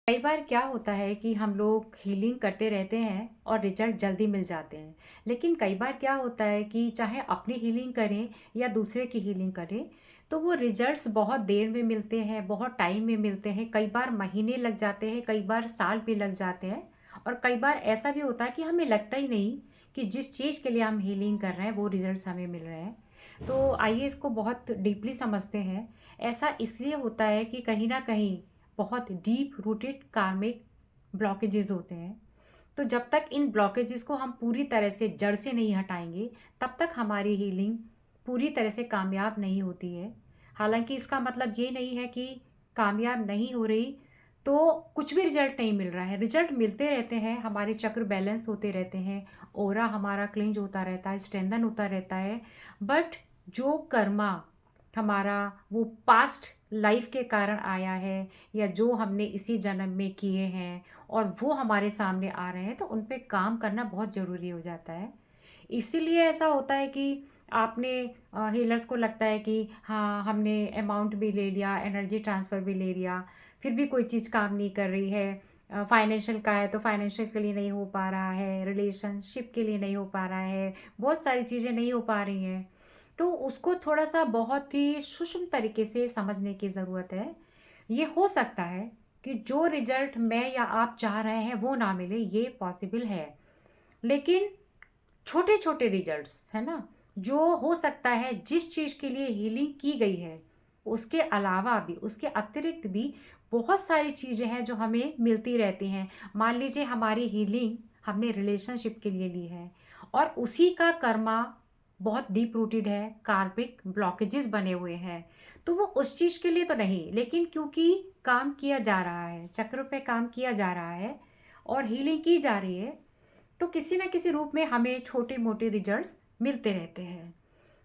कई बार क्या होता है कि हम लोग हीलिंग करते रहते हैं और रिजल्ट जल्दी मिल जाते हैं। लेकिन कई बार क्या होता है कि चाहे अपनी हीलिंग करें या दूसरे की हीलिंग करें, तो वो रिजल्ट्स बहुत देर में मिलते हैं, बहुत टाइम में मिलते हैं। कई बार महीने लग जाते हैं, कई बार साल भी लग जाते हैं। और कई बार ऐसा भी होता है कि हमें लगता ही नहीं कि जिस चीज़ के लिए हम हीलिंग कर रहे हैं वो रिजल्ट्स हमें मिल रहे हैं। तो आइए इसको बहुत डीपली समझते हैं। ऐसा इसलिए होता है कि कहीं ना कहीं बहुत डीप रूटेड कार्मिक ब्लॉकेजेस होते हैं। तो जब तक इन ब्लॉकेजेस को हम पूरी तरह से जड़ से नहीं हटाएंगे, तब तक हमारी हीलिंग पूरी तरह से कामयाब नहीं होती है। हालांकि इसका मतलब ये नहीं है कि कामयाब नहीं हो रही तो कुछ भी रिजल्ट नहीं मिल रहा है। रिजल्ट मिलते रहते हैं, हमारे चक्र बैलेंस होते रहते हैं, ओरा हमारा क्लिंज होता रहता है, स्ट्रेंथन होता रहता है। बट जो कर्मा हमारा वो पास्ट लाइफ के कारण आया है या जो हमने इसी जन्म में किए हैं और वो हमारे सामने आ रहे हैं, तो उन पे काम करना बहुत ज़रूरी हो जाता है। इसीलिए ऐसा होता है कि आपने हीलर्स को लगता है कि हाँ, हमने अमाउंट भी ले लिया, एनर्जी ट्रांसफ़र भी ले लिया, फिर भी कोई चीज़ काम नहीं कर रही है। फाइनेंशियल का है तो फाइनेंशियल के लिए नहीं हो पा रहा है, रिलेशनशिप के लिए नहीं हो पा रहा है, बहुत सारी चीज़ें नहीं हो पा रही हैं। तो उसको थोड़ा-सा बहुत ही सूक्ष्म तरीके से समझने की ज़रूरत है। ये हो सकता है कि जो रिज़ल्ट मैं या आप चाह रहे हैं वो ना मिले, ये पॉसिबल है। लेकिन छोटे-छोटे रिज़ल्ट्स, है ना? जो हो सकता है जिस चीज़ के लिए हीलिंग की गई है, उसके अलावा भी, उसके अतिरिक्त भी बहुत सारी चीज़ें हैं जो हमें मिलती रहती हैं। मान लीजिए हमारी हीलिंग हमने रिलेशनशिप के लिए ली है और उसी का कर्मा बहुत डीप रूटेड है, कार्मिक ब्लॉकेजेस बने हुए हैं, तो वो उस चीज़ के लिए तो नहीं, लेकिन क्योंकि काम किया जा रहा है, चक्र पे काम किया जा रहा है और हीलिंग की जा रही है, तो किसी न किसी रूप में हमें छोटे-मोटे रिजल्ट्स मिलते रहते हैं।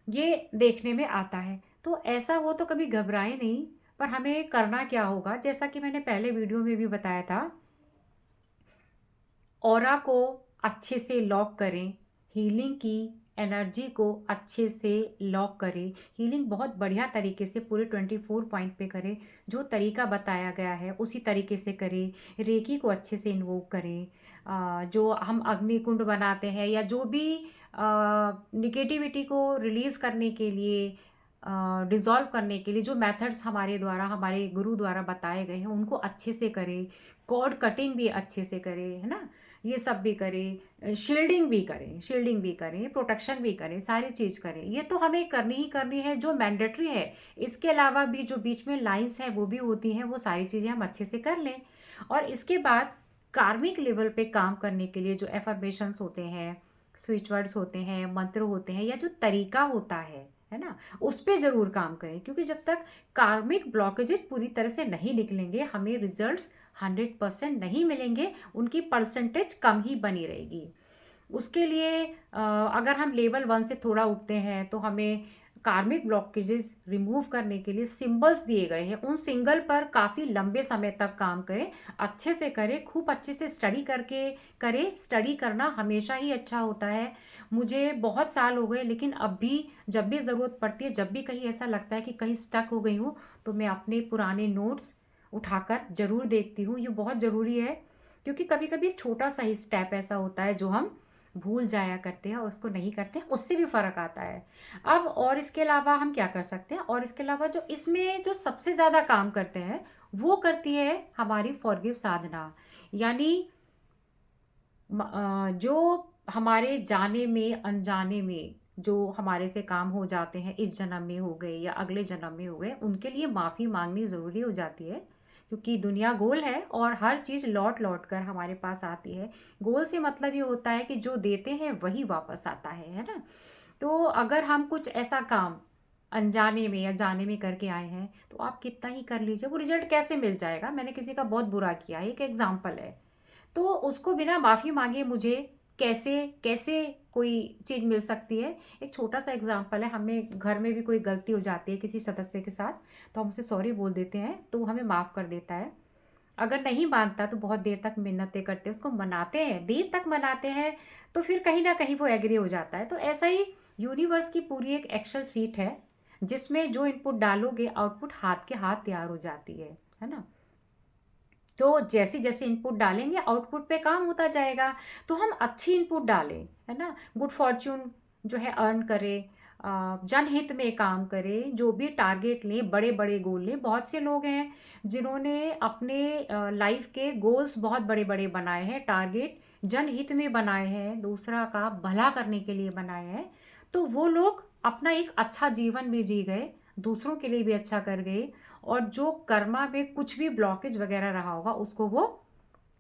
ये देखने में आता है। तो ऐसा हो तो कभी घबराएँ नहीं, पर हमें करना क्या होगा, जैसा कि मैंने पहले वीडियो में भी बताया था, ऑरा को अच्छे से लॉक करें, हीलिंग की एनर्जी को अच्छे से लॉक करें। हीलिंग बहुत बढ़िया तरीके से पूरे 24 पॉइंट पे करें, जो तरीका बताया गया है उसी तरीके से करें। रेकी को अच्छे से इन्वोक करें। जो हम अग्नि कुंड बनाते हैं या जो भी निगेटिविटी को रिलीज़ करने के लिए, डिज़ॉल्व करने के लिए जो मेथड्स हमारे द्वारा, हमारे गुरु द्वारा बताए गए हैं, उनको अच्छे से करें। कॉर्ड कटिंग भी अच्छे से करें, है ना? ये सब भी करें, शील्डिंग भी करें, प्रोटेक्शन भी करें, सारी चीज़ करें। ये तो हमें करनी ही करनी है, जो मैंडेटरी है। इसके अलावा भी जो बीच में लाइन्स हैं वो भी होती हैं, वो सारी चीज़ें हम अच्छे से कर लें। और इसके बाद कार्मिक लेवल पे काम करने के लिए जो एफर्मेशंस होते हैं, स्विच वर्ड्स होते हैं, मंत्र होते हैं, या जो तरीका होता है ना? उस पे ज़रूर काम करें, क्योंकि जब तक कार्मिक ब्लॉकेजेस पूरी तरह से नहीं निकलेंगे, हमें रिजल्ट्स 100% नहीं मिलेंगे, उनकी परसेंटेज कम ही बनी रहेगी। उसके लिए अगर हम लेवल 1 से थोड़ा उठते हैं, तो हमें कार्मिक ब्लॉकेजेस रिमूव करने के लिए सिंबल्स दिए गए हैं। उन सिंगल पर काफ़ी लंबे समय तक काम करें, अच्छे से करें, खूब अच्छे से स्टडी करके करें। स्टडी करना हमेशा ही अच्छा होता है। मुझे बहुत साल हो गए, लेकिन अब भी जब भी ज़रूरत पड़ती है, जब भी कहीं ऐसा लगता है कि कहीं स्टक हो गई हूँ, तो मैं अपने पुराने नोट्स उठाकर ज़रूर देखती हूँ। ये बहुत ज़रूरी है, क्योंकि कभी-कभी एक छोटा-सा ही स्टेप ऐसा होता है जो हम भूल जाया करते हैं और उसको नहीं करते हैं, उससे भी फ़र्क आता है। अब और इसके अलावा हम क्या कर सकते हैं, और इसके अलावा जो इसमें जो सबसे ज़्यादा काम करते हैं, वो करती है हमारी फॉरगिव साधना। यानी जो हमारे जाने में, अनजाने में जो हमारे से काम हो जाते हैं, इस जन्म में हो गए या अगले जन्म में हो गए, उनके लिए माफ़ी माँगनी ज़रूरी हो जाती है। क्योंकि दुनिया गोल है और हर चीज़ लौट-लौट कर हमारे पास आती है। गोल से मतलब ये होता है कि जो देते हैं वही वापस आता है ना? तो अगर हम कुछ ऐसा काम अनजाने में या जाने में करके आए हैं, तो आप कितना ही कर लीजिए, वो रिज़ल्ट कैसे मिल जाएगा? मैंने किसी का बहुत बुरा किया है, एक एग्ज़ाम्पल है। तो उसको बिना माफ़ी माँगे मुझे कैसे कैसे कोई चीज़ मिल सकती है? एक छोटा-सा एग्ज़ाम्पल है, हमें घर में भी कोई गलती हो जाती है किसी सदस्य के साथ, तो हम उसे सॉरी बोल देते हैं, तो वो हमें माफ़ कर देता है। अगर नहीं मानता तो बहुत देर तक मिन्नतें करते हैं, उसको मनाते हैं, देर तक मनाते हैं, तो फिर कहीं न कहीं वो एग्री हो जाता है। तो ऐसा ही यूनिवर्स की पूरी एक एक्सेल शीट है, जिसमें जो इनपुट डालोगे, आउटपुट हाथ के हाथ तैयार हो जाती है ना? तो जैसे-जैसे इनपुट डालेंगे आउटपुट पे काम होता जाएगा। तो हम अच्छी इनपुट डालें, है ना? गुड फॉर्च्यून जो है अर्न करें, जनहित में काम करें, जो भी टारगेट लें, बड़े-बड़े गोल लें। बहुत से लोग हैं जिन्होंने अपने लाइफ़ के गोल्स बहुत बड़े-बड़े बनाए हैं, टारगेट जनहित में बनाए हैं, दूसरा का भला करने के लिए बनाए हैं। तो वो लोग अपना एक अच्छा जीवन भी जी गए, दूसरों के लिए भी अच्छा कर गए, और जो कर्मा में कुछ भी ब्लॉकेज वगैरह रहा होगा उसको वो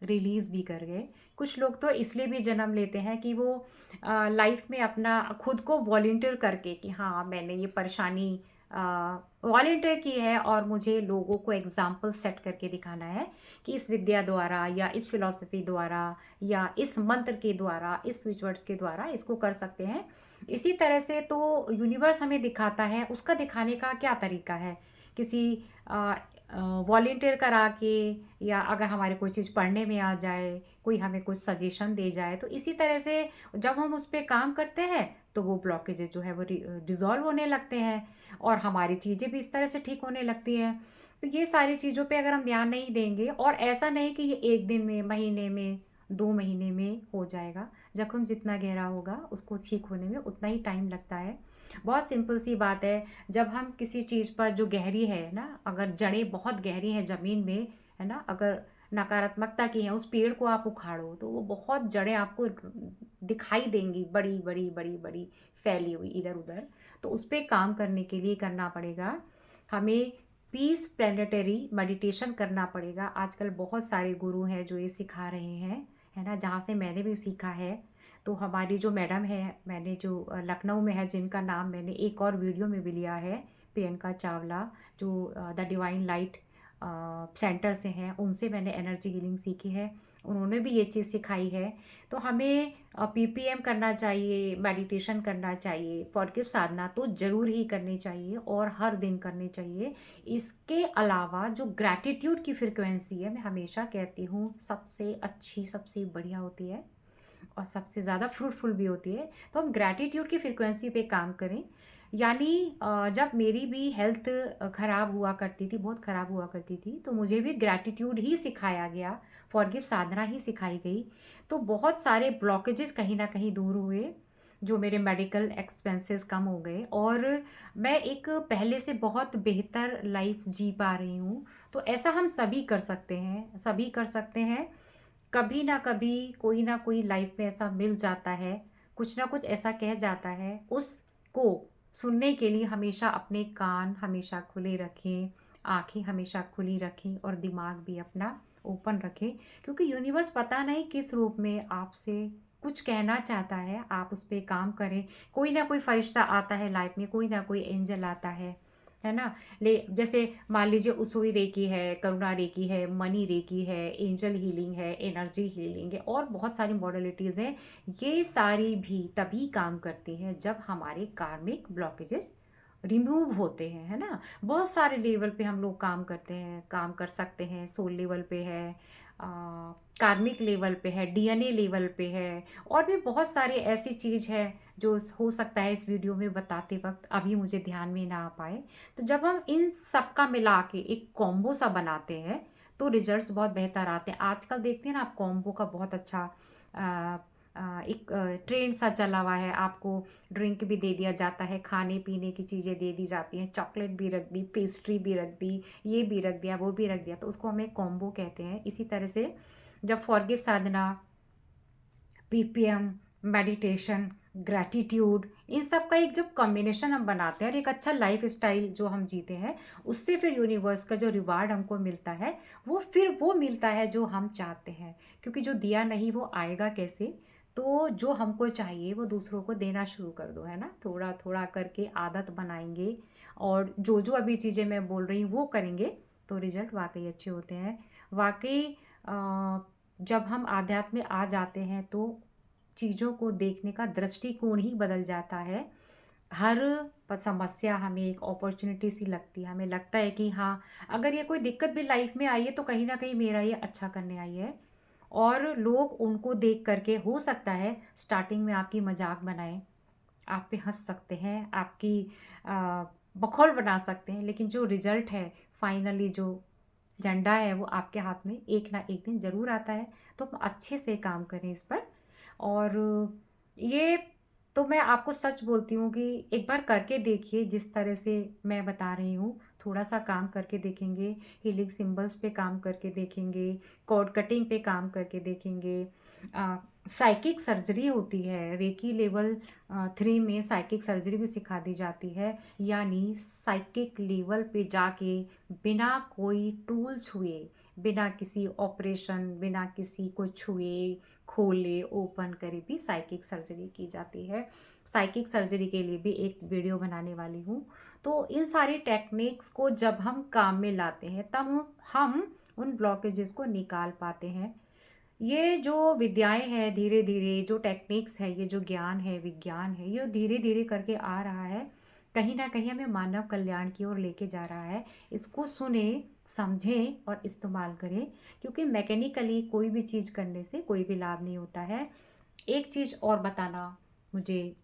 रिलीज़ भी कर गए। कुछ लोग तो इसलिए भी जन्म लेते हैं कि वो लाइफ में अपना खुद को वॉलंटियर करके कि हाँ, मैंने ये परेशानी वॉलंटियर की है और मुझे लोगों को एग्ज़ाम्पल सेट करके दिखाना है कि इस विद्या द्वारा या इस फ़िलॉसफ़ी द्वारा या इस मंत्र के द्वारा, इस स्विच वर्ड्स के द्वारा इसको कर सकते हैं। इसी तरह से तो यूनिवर्स हमें दिखाता है, उसका दिखाने का क्या तरीका है? किसी अ वॉलंटियर करा के, या अगर हमारे कोई चीज़ पढ़ने में आ जाए, कोई हमें कुछ सजेशन दे जाए, तो इसी तरह से जब हम उस पे काम करते हैं, तो वो ब्लॉकेजेज़ जो है वो डिज़ॉल्व होने लगते हैं और हमारी चीज़ें भी इस तरह से ठीक होने लगती हैं। तो ये सारी चीज़ों पे अगर हम ध्यान नहीं देंगे, और ऐसा नहीं कि ये 1 दिन में, महीने में, 2 महीने में हो जाएगा। ज़ख्म जितना गहरा होगा, उसको ठीक होने में उतना ही टाइम लगता है। बहुत सिंपल सी बात है, जब हम किसी चीज़ पर जो गहरी है ना, अगर जड़ें बहुत गहरी हैं ज़मीन में, है ना? अगर नकारात्मकता की है, उस पेड़ को आप उखाड़ो तो वो बहुत जड़ें आपको दिखाई देंगी, बड़ी बड़ी बड़ी बड़ी फैली हुई इधर उधर। तो उस पर काम करने के लिए करना पड़ेगा हमें, पीस प्लेनेटरी मेडिटेशन करना पड़ेगा। आजकल बहुत सारे गुरु हैं जो ये सिखा रहे हैं, है ना? जहाँ से मैंने भी सीखा है। तो हमारी जो मैडम है, मैंने जो लखनऊ में है, जिनका नाम मैंने एक और वीडियो में भी लिया है, प्रियंका चावला, जो द डिवाइन लाइट सेंटर से हैं, उनसे मैंने एनर्जी हीलिंग सीखी है। उन्होंने भी ये चीज़ सिखाई है। तो हमें पीपीएम करना चाहिए, मेडिटेशन करना चाहिए, फॉरगिव साधना तो ज़रूर ही करनी चाहिए और हर दिन करनी चाहिए। इसके अलावा जो ग्रैटिट्यूड की फ्रीक्वेंसी है, मैं हमेशा कहती हूँ सबसे अच्छी, सबसे बढ़िया होती है और सबसे ज़्यादा फ्रूटफुल भी होती है। तो हम ग्रैटिट्यूड की फ्रीक्वेंसी पे काम करें। यानी जब मेरी भी हेल्थ ख़राब हुआ करती थी, बहुत ख़राब हुआ करती थी, तो मुझे भी ग्रैटिट्यूड ही सिखाया गया, फॉरगिव साधना ही सिखाई गई। तो बहुत सारे ब्लॉकेजेस कहीं न कहीं दूर हुए, जो मेरे मेडिकल एक्सपेंसेस कम हो गए, और मैं एक पहले से बहुत बेहतर लाइफ़ जी पा रही हूँ। तो ऐसा हम सभी कर सकते हैं, सभी कर सकते हैं। कभी ना कभी कोई ना कोई लाइफ में ऐसा मिल जाता है, कुछ ना कुछ ऐसा कह जाता है, उसको सुनने के लिए हमेशा अपने कान हमेशा खुले रखें, आँखें हमेशा खुली रखें और दिमाग भी अपना ओपन रखें, क्योंकि यूनिवर्स पता नहीं किस रूप में आपसे कुछ कहना चाहता है, आप उस पे काम करें। कोई ना कोई फरिश्ता आता है लाइफ में, कोई ना कोई एंजल आता है ना? जैसे मान लीजिए उसुई रेकी है, करुणा रेकी है, मनी रेकी है, एंजल हीलिंग है, एनर्जी हीलिंग है, और बहुत सारी मॉडलिटीज़ हैं। ये सारी भी तभी काम करती हैं जब हमारे कार्मिक ब्लॉकेजेस रिमूव होते हैं, है ना? बहुत सारे लेवल पे हम लोग काम करते हैं, काम कर सकते हैं। सोल लेवल पे है, कार्मिक लेवल पे है, डीएनए लेवल पे है, और भी बहुत सारी ऐसी चीज़ है जो हो सकता है इस वीडियो में बताते वक़्त अभी मुझे ध्यान में ना आ पाए। तो जब हम इन सब का मिला के एक कॉम्बो सा बनाते हैं, तो रिज़ल्ट्स बहुत बेहतर आते हैं। आजकल देखते हैं ना आप, कॉम्बो का बहुत अच्छा अ एक ट्रेंड सा चला हुआ है। आपको ड्रिंक भी दे दिया जाता है, खाने-पीने की चीज़ें दे दी जाती हैं, चॉकलेट भी रख दी, पेस्ट्री भी रख दी, ये भी रख दिया, वो भी रख दिया, तो उसको हम एक कॉम्बो कहते हैं। इसी तरह से जब फॉरगिव साधना, पीपीएम, मेडिटेशन, ग्रैटिट्यूड, इन सब का एक जब कॉम्बिनेशन हम बनाते हैं और एक अच्छा लाइफ़स्टाइल जो हम जीते हैं, उससे फिर यूनिवर्स का जो रिवार्ड हमको मिलता है, वो फिर वो मिलता है जो हम चाहते हैं। क्योंकि जो दिया नहीं वो आएगा कैसे? तो जो हमको चाहिए वो दूसरों को देना शुरू कर दो, है ना? थोड़ा-थोड़ा करके आदत बनाएँगे और जो-जो अभी चीज़ें मैं बोल रही हूँ वो करेंगे, तो रिज़ल्ट वाक़ई अच्छे होते हैं। वाक़ई जब हम आध्यात्म में आ जाते हैं तो चीज़ों को देखने का दृष्टिकोण ही बदल जाता है। हर समस्या हमें एक अपॉर्चुनिटी सी लगती है। हमें लगता है कि हाँ, अगर ये कोई दिक्कत भी लाइफ में आई है तो कहीं न कहीं मेरा ये अच्छा करने आई है। और लोग उनको देख कर के हो सकता है स्टार्टिंग में आपकी मज़ाक बनाएँ, आप पे हँस सकते हैं, आपकी अ, बखौल बना सकते हैं, लेकिन जो रिज़ल्ट है फाइनली जो झंडा है वो आपके हाथ में एक ना एक दिन ज़रूर आता है। तो हम अच्छे से काम करें इस पर। और ये तो मैं आपको सच बोलती हूँ कि एक बार करके देखिए जिस तरह से मैं बता रही हूँ। थोड़ा-सा काम करके देखेंगे, हीलिंग सिंबल्स पे काम करके देखेंगे, कॉर्ड कटिंग पे काम करके देखेंगे। अ, साइकिक सर्जरी होती है, रेकी लेवल 3 में साइकिक सर्जरी भी सिखा दी जाती है। यानी साइकिक लेवल पे जाके बिना कोई टूल छुए, बिना किसी ऑपरेशन, बिना किसी को छुए, खोले, ओपन करे भी साइकिक सर्जरी की जाती है। साइकिक सर्जरी के लिए भी एक वीडियो बनाने वाली हूँ। तो इन सारी टेक्निक्स को जब हम काम में लाते हैं तब हम उन ब्लॉकेजेस को निकाल पाते हैं। ये जो विद्याएँ हैं धीरे-धीरे, जो टेक्निक्स है, ये जो ज्ञान है, विज्ञान है, ये धीरे-धीरे करके आ रहा है। कहीं न कहीं हमें मानव कल्याण की ओर लेके जा रहा है। इसको सुनें, समझें और इस्तेमाल करें, क्योंकि मैकेनिकली कोई भी चीज़ करने से कोई भी लाभ नहीं होता है। एक चीज़ और बताना मुझे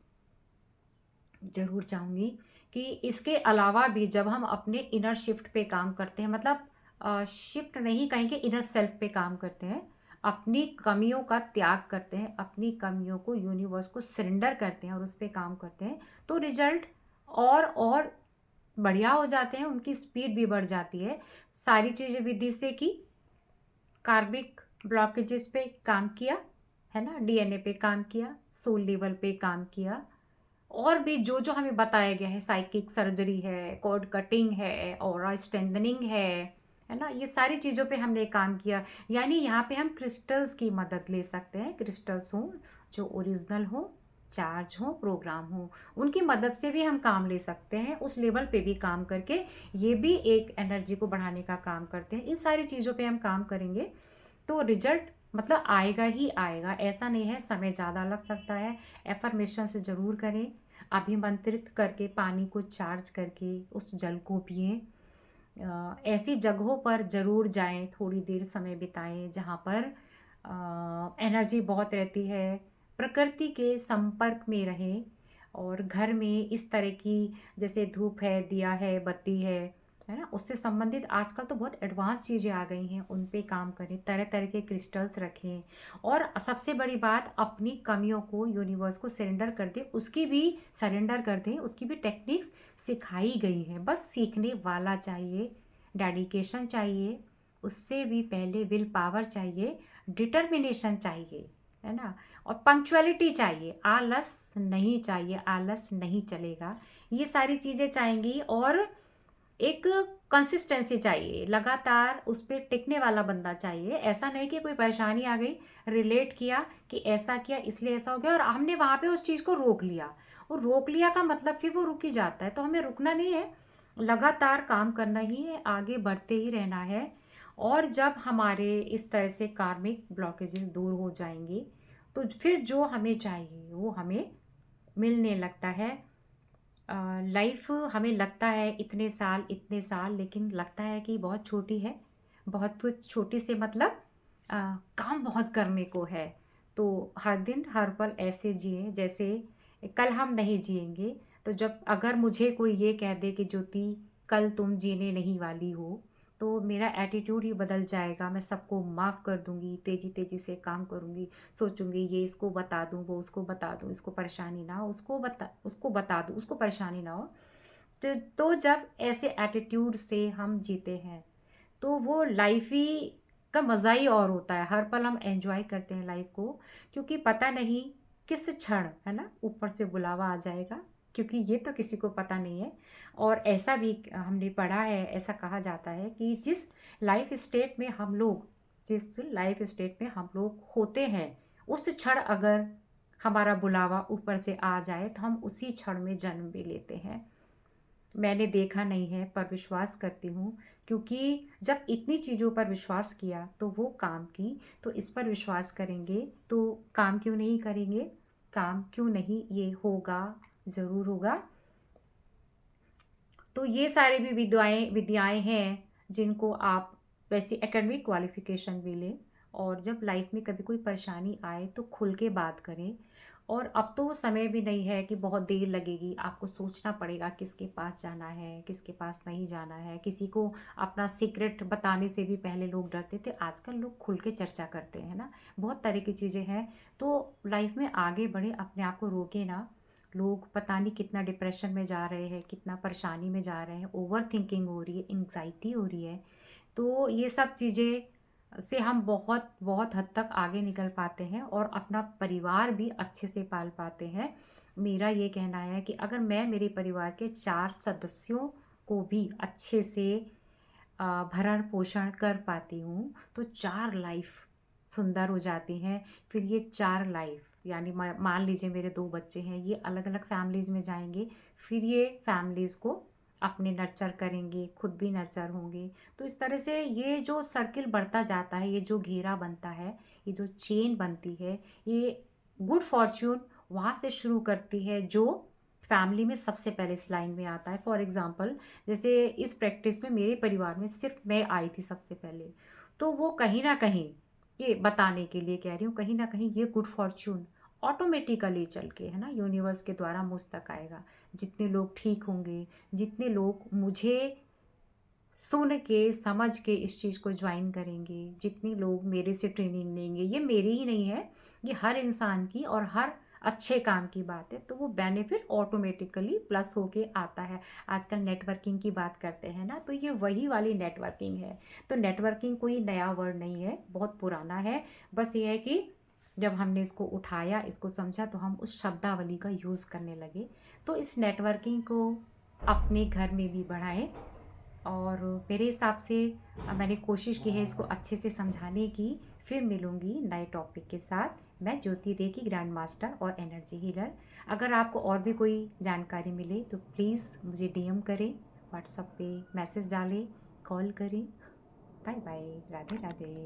ज़रूर चाहूँगी कि इसके अलावा भी जब हम अपने इनर शिफ्ट पे काम करते हैं, मतलब शिफ्ट नहीं कहेंगे, इनर सेल्फ पे काम करते हैं, अपनी कमियों का त्याग करते हैं, अपनी कमियों को यूनिवर्स को सरेंडर करते हैं और उस पे काम करते हैं, तो रिजल्ट और बढ़िया हो जाते हैं, उनकी स्पीड भी बढ़ जाती है। सारी चीज़ें विधि से की, कार्मिक ब्लॉकेजेस पे काम किया, है ना? डीएनए पे काम किया, सोल लेवल पे काम किया, और भी जो-जो हमें बताया गया है, साइकिक सर्जरी है, कॉर्ड कटिंग है, ऑरा स्ट्रेंथनिंग है ना? ये सारी चीज़ों पे हमने काम किया। यानी यहाँ पे हम क्रिस्टल्स की मदद ले सकते हैं। क्रिस्टल्स हों, जो ओरिजिनल हों, चार्ज हों, प्रोग्राम हों, उनकी मदद से भी हम काम ले सकते हैं। उस लेवल पे भी काम करके ये भी एक एनर्जी को बढ़ाने का काम करते हैं। इन सारी चीज़ों पे हम काम करेंगे तो रिजल्ट मतलब आएगा ही आएगा, ऐसा नहीं है। समय ज़्यादा लग सकता है। एफर्मेशन से ज़रूर करें, अभिमंत्रित करके पानी को चार्ज करके उस जल को पिएं। ऐसी जगहों पर ज़रूर जाएं, थोड़ी देर समय बिताएं जहाँ पर एनर्जी बहुत रहती है, प्रकृति के संपर्क में रहें। और घर में इस तरह की, जैसे धूप है, दिया है, बत्ती है ना? उससे संबंधित आजकल तो बहुत एडवांस चीज़ें आ गई हैं, उन पे काम करें, तरह-तरह के क्रिस्टल्स रखें। और सबसे बड़ी बात, अपनी कमियों को यूनिवर्स को सरेंडर कर दें, उसकी भी सरेंडर कर दें, उसकी भी टेक्निक्स सिखाई गई हैं, बस सीखने वाला चाहिए, डेडिकेशन चाहिए, उससे भी पहले विल पावर चाहिए, डिटर्मिनेशन चाहिए, है ना? और पंक्चुअलिटी चाहिए, आलस नहीं चाहिए, आलस नहीं चलेगा। ये सारी चीज़ें चाहेंगी, और एक कंसिस्टेंसी चाहिए, लगातार उस पे टिकने वाला बंदा चाहिए। ऐसा नहीं कि कोई परेशानी आ गई, रिलेट किया कि ऐसा किया इसलिए ऐसा हो गया और हमने वहाँ पे उस चीज़ को रोक लिया। और रोक लिया का मतलब फिर वो रुक ही जाता है, तो हमें रुकना नहीं है, लगातार काम करना ही है, आगे बढ़ते ही रहना है। और जब हमारे इस तरह से कार्मिक ब्लॉकेजेस दूर हो जाएँगे, तो फिर जो हमें चाहिए वो हमें मिलने लगता है। लाइफ हमें लगता है इतने साल, लेकिन लगता है कि बहुत छोटी है। बहुत कुछ छोटी से मतलब काम बहुत करने को है। तो हर दिन हर पल ऐसे जिए जैसे कल हम नहीं जिएंगे। तो जब अगर मुझे कोई ये कह दे कि ज्योति कल तुम जीने नहीं वाली हो, तो मेरा एटीट्यूड ही बदल जाएगा। मैं सबको माफ़ कर दूंगी, तेजी तेजी से काम करूंगी, सोचूंगी ये इसको बता दूं, वो उसको बता दूं, इसको परेशानी ना हो, उसको बता दूं, उसको परेशानी ना हो। तो जब ऐसे एटीट्यूड से हम जीते हैं, तो वो लाइफ ही का मज़ा ही और होता है। हर पल हम एंजॉय करते हैं लाइफ को, क्योंकि पता नहीं किस क्षण, है ना, ऊपर से बुलावा आ जाएगा, क्योंकि ये तो किसी को पता नहीं है। और ऐसा भी हमने पढ़ा है, ऐसा कहा जाता है कि जिस लाइफ स्टेट में हम लोग होते हैं, उस क्षण अगर हमारा बुलावा ऊपर से आ जाए तो हम उसी क्षण में जन्म भी लेते हैं। मैंने देखा नहीं है पर विश्वास करती हूँ, क्योंकि जब इतनी चीज़ों पर विश्वास किया तो वो काम की, तो इस पर विश्वास करेंगे तो काम क्यों नहीं करेंगे? काम क्यों नहीं, ये होगा, ज़रूर होगा। तो ये सारी भी विद्याएँ हैं जिनको आप वैसे एकेडमिक क्वालिफ़िकेशन भी लें, और जब लाइफ़ में कभी कोई परेशानी आए तो खुल के बात करें। और अब तो वो समय भी नहीं है कि बहुत देर लगेगी, आपको सोचना पड़ेगा किसके पास जाना है, किसके पास नहीं जाना है। किसी को अपना सीक्रेट बताने से भी पहले लोग डरते थे, आजकल लोग खुल के चर्चा करते हैं ना। बहुत तरह की चीज़ें हैं। तो लाइफ में आगे बढ़े, अपने आप को रोके ना। लोग पता नहीं कितना डिप्रेशन में जा रहे हैं, कितना परेशानी में जा रहे हैं, ओवर थिंकिंग हो रही है, एंग्जाइटी हो रही है। तो ये सब चीज़ें से हम बहुत बहुत हद तक आगे निकल पाते हैं और अपना परिवार भी अच्छे से पाल पाते हैं। मेरा ये कहना है कि अगर मैं मेरे परिवार के 4 सदस्यों को भी अच्छे से भरण पोषण कर पाती हूँ, तो 4 लाइफ सुंदर हो जाती हैं। फिर ये 4 लाइफ यानी मान लीजिए मेरे 2 बच्चे हैं, ये अलग-अलग फैमिलीज़ में जाएँगे, फिर ये फैमिलीज़ को अपने नर्चर करेंगे, खुद भी नर्चर होंगे। तो इस तरह से ये जो सर्किल बढ़ता जाता है, ये जो घेरा बनता है, ये जो चेन बनती है, ये गुड फॉर्च्यून वहाँ से शुरू करती है जो फैमिली में सबसे पहले इस लाइन में आता है। फॉर एग्ज़ाम्पल जैसे इस प्रैक्टिस में मेरे परिवार में सिर्फ मैं आई थी सबसे पहले। तो वो कहीं न कहीं, ये बताने के लिए कह रही हूँ, कहीं न कहीं ये गुड फॉर्च्यून ऑटोमेटिकली चल के, है ना, यूनिवर्स के द्वारा मुझ तक आएगा। जितने लोग ठीक होंगे, जितने लोग मुझे सुन के, समझ के इस चीज़ को जॉइन करेंगे, जितने लोग मेरे से ट्रेनिंग लेंगे, ये मेरी ही नहीं है, ये हर इंसान की और हर अच्छे काम की बात है। तो वो बेनिफिट ऑटोमेटिकली प्लस होके आता है। आजकल नेटवर्किंग की बात करते हैं ना, तो ये वही वाली नेटवर्किंग है। तो नेटवर्किंग कोई नया वर्ड नहीं है, बहुत पुराना है। बस ये है कि जब हमने इसको उठाया, इसको समझा, तो हम उस शब्दावली का यूज़ करने लगे। तो इस नेटवर्किंग को अपने घर में भी बढ़ाएँ। और मेरे हिसाब से मैंने कोशिश की है इसको अच्छे से समझाने की। फिर मिलूँगी नए टॉपिक के साथ। मैं ज्योति रेकी ग्रैंड मास्टर और एनर्जी हीलर। अगर आपको और भी कोई जानकारी मिले तो प्लीज़ मुझे डीएम करें, व्हाट्सएप पे मैसेज डालें, कॉल करें। Bye bye, Radhe Radhe.